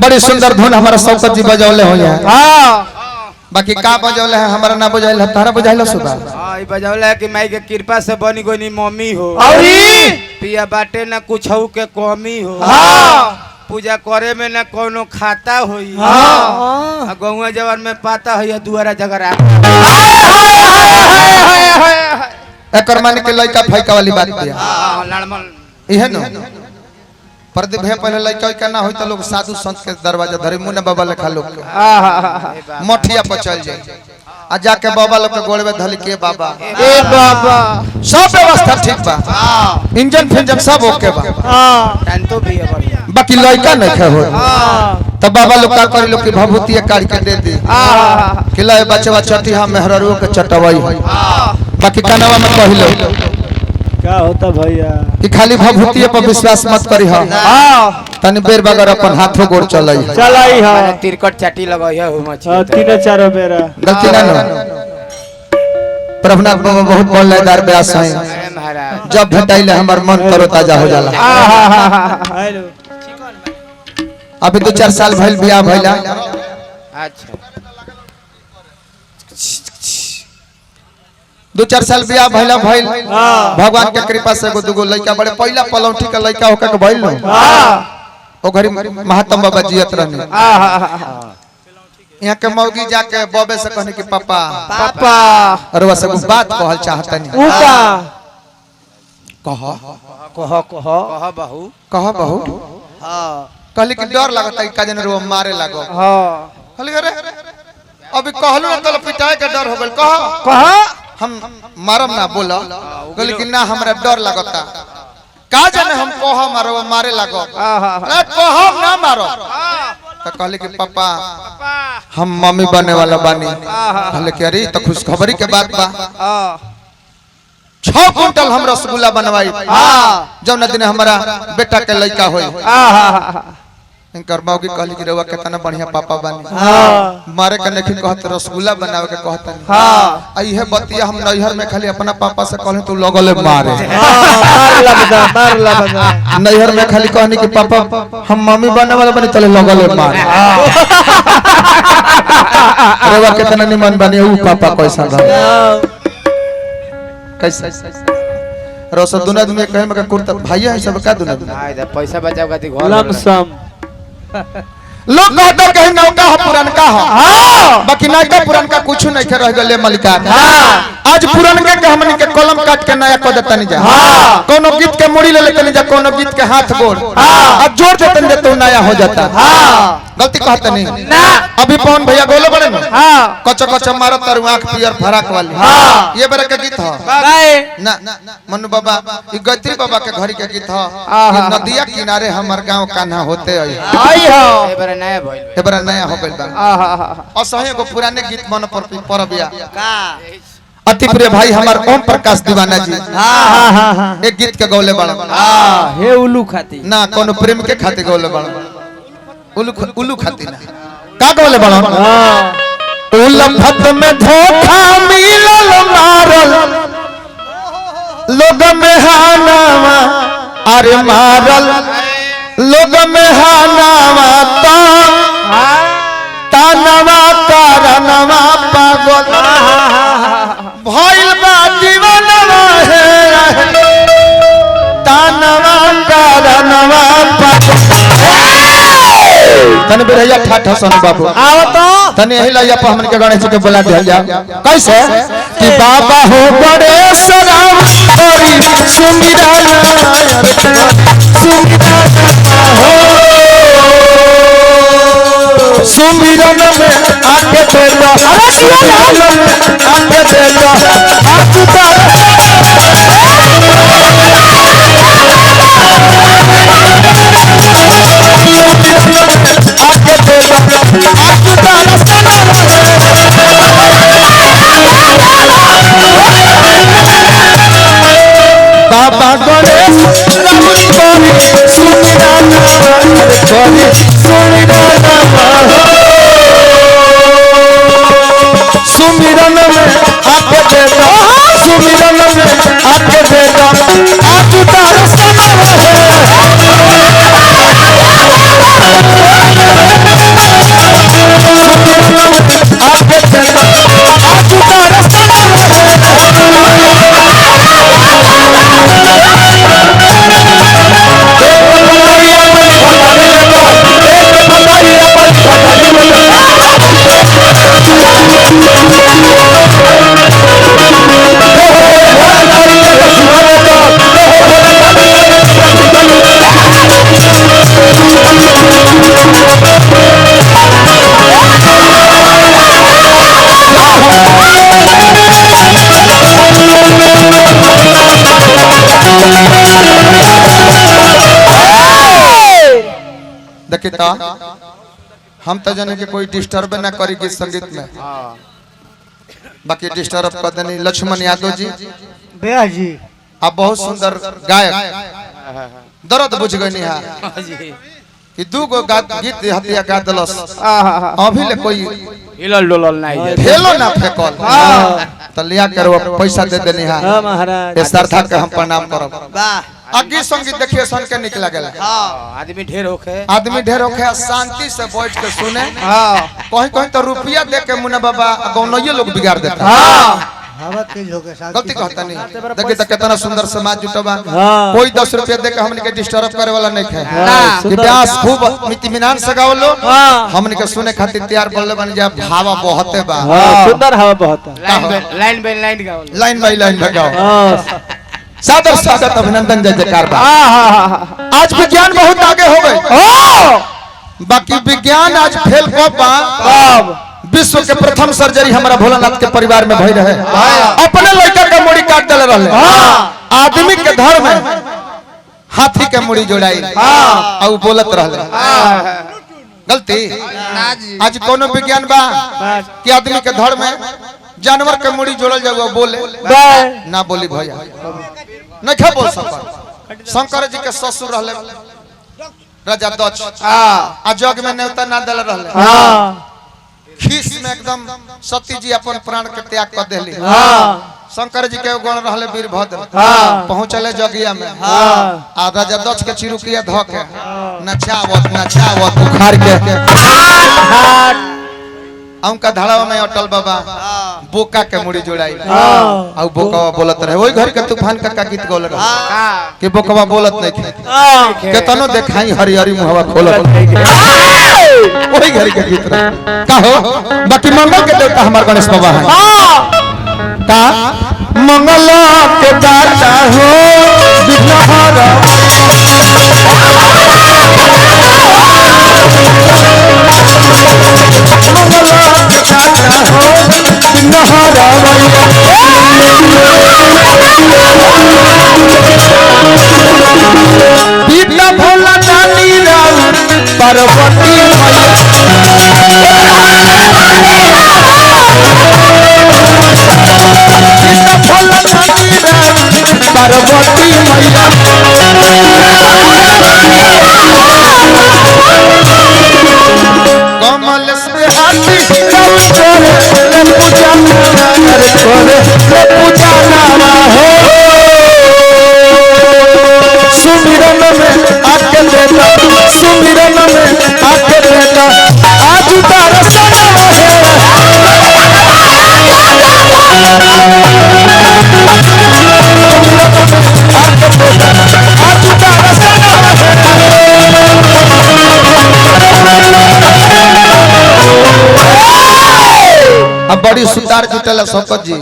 बड़ी सुंदर धुन हमारा शौकत जी बजौले हो है। बाकी का बजौले है हमारा ना बजाइल है, तारा बजाइल सुबह। हां ई बजौले है कि माई के कृपा से बनी गोनी मम्मी हो औरी पिया बाटे ना कुछ हो के कमी हो। हां पूजा करे में ना कोनो खाता होई। हां गौवा जवान में पाता है दुआरा जगरा। एकर माने के लइका फैका वाली बात है। हां लड़मन इहे न प्रदीप भैया पहले लइका का ना होई त लोग साधु संत के दरवाजा धरे मुन्ना बाबा लेखा लोग के मठिया पर चल जाए आ जाके बाबा लोग के गोड़ में धल के बाबा ए बाबा सब व्यवस्था ठीक बा। हां इंजन फिंजन सब ओके बा। हां टंटो भी है बढ़िया बाकी लइका नहीं हो। तब बाबा लोग का करी लोग की भभूति काट के दे दी कि लय बचवा चटी हम मेहररू के चटवाई। बाकी कनवा में कहिलो क्या होता भैया कि खाली भभूति पर विश्वास मत करी। हां तनी बेर बगर अपन हाथों गोड़ चलाई हां तिरकट चाटी लगाई है मछली। हां तीन चारों बेरा गलती ना न प्रभुनाथ बाबा बहुत बड़लेदार व्यास है। महाराज जब भेटाइले हमर मन तरो ताजा हो जाला। हेलो अभी 2-4 साल भइल बियाह भइला। अच्छा 2-4 साल बियाह भइला भइल भगवान के कृपा से एगो दुगो लइका बड़े पहला पलौठी के लइका होके के भइल न। ओ घरी महात्मा बाबा जियत रहने। यहाँ के मौगी जाके बॉबे से कहने की पापा पापा और वह सब बात कहल चाहतनी। कह कह कह कह बहू कह बहू हां कहली कि डर लगता का जन रो मारे लागो। हां कहली अरे अभी कहलू न तो पिटाए के डर हो गेल। कह कह हम मारम ना बोला। कहली कि ना हमरा डर लगता का जाने हम कह मारो मारे लागो। अरे कह ना मारो तो कहली कि पापा हम मम्मी बने वाला बानी। कहले कि अरे तो खुशखबरी के बात बा। 6 क्विंटल हम रसगुल्ला बनवाई जौन दिन हमारा बेटा के लइका होई। इनकर मौगी कहली कि रउआ केतना बढ़िया पापा बानी। मारे के नहीं कहत रसगुल्ला बनावे के कहतनी। हां इहे बतिया हम नैहर में खाली अपना पापा से कहले तू लगले मारे। मार लगदा नैहर में खाली कहनी कि पापा हम मम्मी बने वाला बनी तले लगले मारे। रउआ केतना निमन बानी ऊ पापा कैसा बा कैसा रोस दुनिया में कहे में कुर्ता भाई है सब का दुनिया हां इधर पैसा बचाओ का घर लमसम लोग कहता कहीं नौका हो पुरनका हो। हां बाकी नौका पुरनका कुछ नहीं के रह गले मलिकार। हां आज पुरनका के हमनी के कलम काट के नया क देतनी जा। हां कोनो गीत के मुड़ी ले लेतनी जा कोनो गीत के हाथ गोड़ अब जोड़ देतनी जा तो नया हो जाता। हां गलती कहत नहीं ना अभी पवन भैया बोले बड़े ना। हां कच कच मारो तरु आंख पियर फराक वाली। हां ये बेरा के गीत हो ना मनु बाबा ई गत्री बाबा के घरी के गीत हो। नदिया किनारे हमर गांव कान्हा होते आई ए बरा नया भइल ए बरा नया हो गइल बा। असही एगो पुराने गीत मन पर बिया का अति प्रिय भाई हमार ओम प्रकाश दीवाना जी। हां एक गीत के गौले बड़ा हे उल्लू खाती ना कोनो प्रेम के खातिर गौले बड़ा उल्लू खातिर ना का गौले बड़ा। उलफत में धोखा मिलल मारल लोग में हानावा अरे मारल लोग में हानावा तानवा कारणवा पागल भइल बा दीवानवा है तानवा कारणवा पागल। तने बेरैया ठाठा सन बाबू आओ तो तने यही लइया पर हमन के गणेश जी के बोला दिया जा कैसे कि बाबा हो बड़े सराव हरि सुमिरा सुमिरन में आके तेरा आके तेरा बाबा गणेश सुमिरन में आके देता सुमिरन में आके देता आज तारा देखी तो हम तो जाने कि कोई डिस्टर्ब ना करी गीत संगीत में, हाँ बाकी डिस्टर्ब कर देनी लक्ष्मण यादव जी भैया जी आप बहुत सुंदर गायक दर्द बुझ गई हा जी कि दू गो गीत हतिया गा दलस आहा अभी ले कोई हिलल डोलल नहीं है फेलो ना फेकल तो लिया कर वो पैसा दे देनी हा हाँ महाराज ये श्रद्धा के हम प्रणाम करब। वाह अगी संगीत देखिए सुन के निकला गेला हाँ आदमी ढेर होखे आदमी ढेर होके शांति से बैठ के सुने, हाँ कहीं कहीं तो रुपया दे के मुन्ना बाबा गौनइये लोग बिगाड़ देता हाँ हवा तेज हो गया गलती कहता नहीं। देखिए तो कितना सुंदर समाज जुटबा, हाँ। कोई 10 रुपया दे के हमने के डिस्टर्ब करे वाला नहीं है हाँ, कि प्यास खूब मितमिनान से गाओ लो हाँ। हमने के सुने खातिर तैयार बोलले बन जा भावा बहते बा हाँ सुंदर हवा बहुत है लाइन बाय लाइन गाओ लाइन बाय लाइन लगाओ। हाँ सादर स्वागत अभिनंदन जय जयकार बा। आहा आज विज्ञान बहुत आगे हो गए, बाकी विज्ञान आज फेल कब बा कब विश्व के प्रथम सर्जरी हमारा भोलानाथ के परिवार में भई रहे, अपने लड़का के मुड़ी काट दले रहले, आदमी के धर में हाथी के मुड़ी जोड़ाई और बोलत रहले गलती। आज कोनो विज्ञान बा कि आदमी के धर में जानवर के मुड़ी जोड़ल जाओ बोले ना बोली भैया नहीं क्या बोल सकता। शंकर जी के ससुर रहले राजा दक्ष आ जग में नेवता ना दल रहले, हाँ खीस में एकदम सती जी अपन प्राण के त्याग कर देली। हाँ शंकर जी के गण रहले वीरभद्र, हाँ। पहुंचले जगिया में हाँ आ राजा दक्ष के चिरुकिया ध के नचावत बुखार के उनका धड़ावा में अटल बाबा बोका के मुड़ी जोड़ाई और बोकवा बोलत रहे। वही घर के तूफान का गीत गौल रहे कि बोकवा बोलत नहीं थे केतनो देखाई हरी हरी मुहवा खोलत वही घर के गीत रहे का हो। बाकी मंगल के देवता हमार गणेश बाबा है का मंगल के दाता हो विघ्नहर पीता भोला दानी राउर पार्वती पीता भोला दानी राउर पार्वती मैया कमल से हाथी करे पूजा पूजा नामा हो सुमिरन में आके देता सुमिरन में आके देता आज तारा सना अब बड़ी सुतार जुटल शौकत जी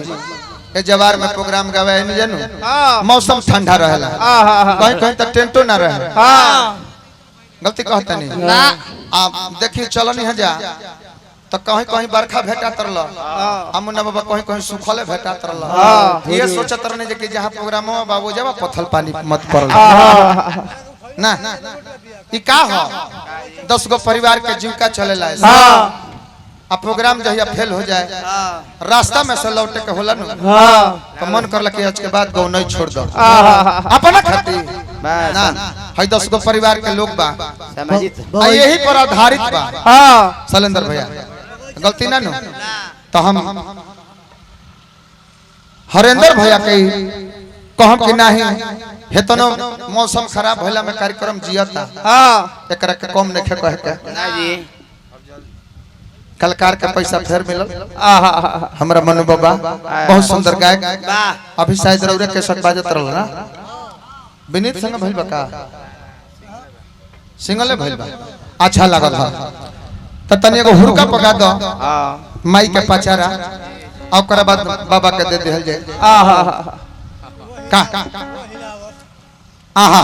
ए जवार में प्रोग्राम गावे नहीं जानू मौसम ठंडा रहेला कहीं कहीं तक टेंटो ना रहे गलती कहता नहीं ना आप देखिए चलो नहीं जा तो कहीं कहीं बरखा भेटा तरल मुन्ना बाबा कहीं कहीं सुखले भेटा तरल ये सोचत रहने कि जहाँ प्रोग्राम हो बाबू जब पत्थल पानी मत पड़ल ना ई का हो 10 गो परिवार के जीविका चलेला आ प्रोग्राम जहिया फेल हो जाए रास्ता में से लौटे के होला न तो मन करला कि आज के बाद गौ नहीं छोड़ दो अपना खाती ना है 10 गो परिवार के लोग बा आ यही पर आधारित बा शैलेंद्र भैया गलती ना नु तो हम हरेंद्र भैया के कहम कि नाही हेतनो मौसम खराब होला में कार्यक्रम जियता एकरा के कम नहीं कहे के ना जी कलकार के पैसा फेर मिलल हमरा मनु बाबा बहुत सुंदर गायक अभी शायद रौरे के सट बाजत रहल ना विनीत संग भइल बा का सिंगले भइल बा अच्छा लागल बा त तनी एगो हुरका पका दो माई के पचारा और ओकरा बाद बाबा के दे देहल जाए का आहा